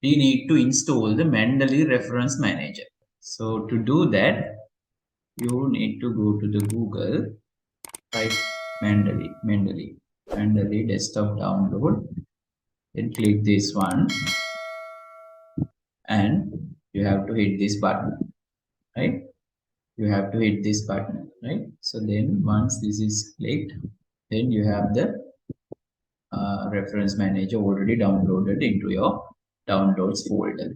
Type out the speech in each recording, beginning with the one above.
we need to install the Mendeley Reference Manager. So to do that, you need to go to the Google, type Mendeley desktop download, then click this one, and you have to hit this button, right? You have to hit this button, right? So then once this is clicked, then you have the reference manager already downloaded into your downloads folder,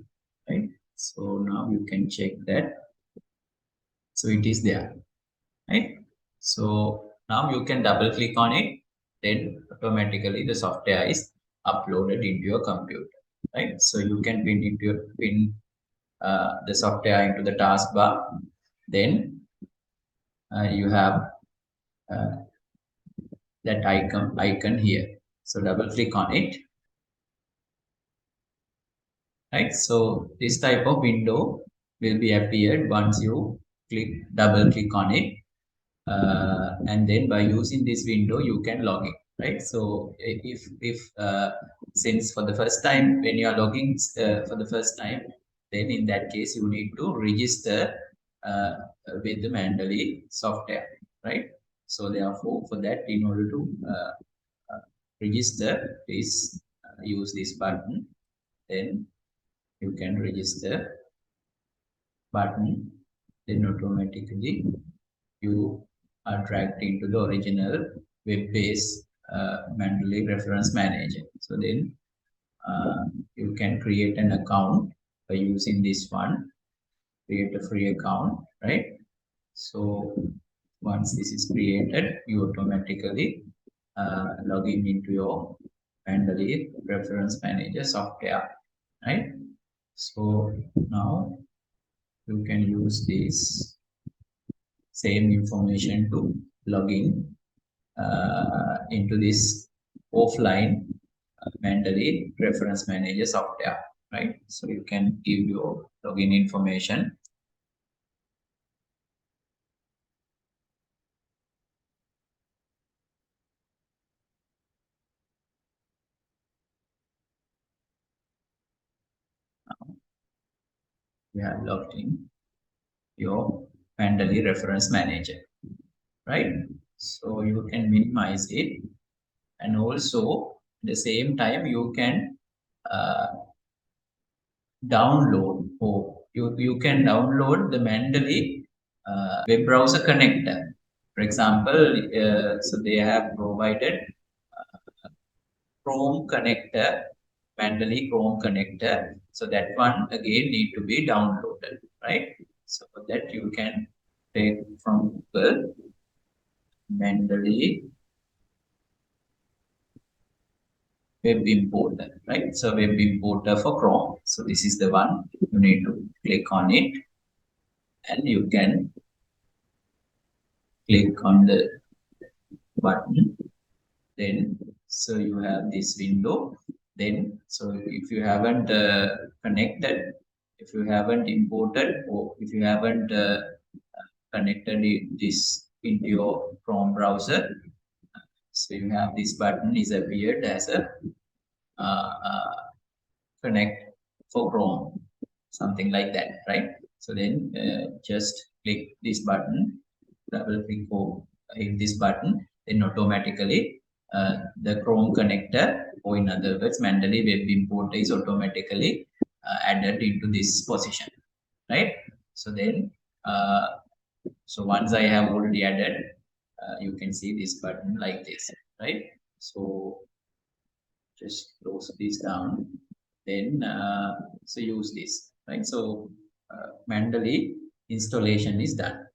right? So now you can check that. So it is there, right? So now you can double click on it, then automatically the software is uploaded into your computer, right? So you can pin the software into the taskbar. Then you have uh, that icon here. So double click on it, right? So this type of window will be appeared once you double click on it, and then by using this window you can log in, right? So if since for the first time when you are logging for the first time, then in that case you need to register uh, with the Mendeley software, right? So therefore for that, in order to uh, register, please use this button. Then you can register button, then automatically you are dragged into the original web-based Mendeley reference manager. So then you can create an account by using this one, create a free account, right? So once this is created, you automatically log in into your Mendeley reference manager software, right? So now you can use this same information to log in into this offline Mendeley reference manager software, right? So you can give your login information. You have logged in your Mendeley reference manager, right? So you can minimize it, and also at the same time you can uh, download, or you can download the Mendeley web browser connector. For example, so they have provided Chrome connector, Mendeley Chrome connector. So that one again need to be downloaded, right? So for that you can take from Google Mendeley web importer, right? So web importer for Chrome. So this is the one. You need to click on it, and you can click on the button. Then so you have this window. Then so if you haven't connected, if you haven't imported, or if you haven't connected this into your Chrome browser, so you have this button is appeared as a uh, uh, connect for Chrome, something like that, right? So then just click this button, double click or hit this button, then automatically the Chrome connector, or in other words, Mendeley web importer is automatically added into this position, right? So then, so once I have already added, you can see this button like this, right? So just close this down, then so use this, right? So Mendeley installation is done.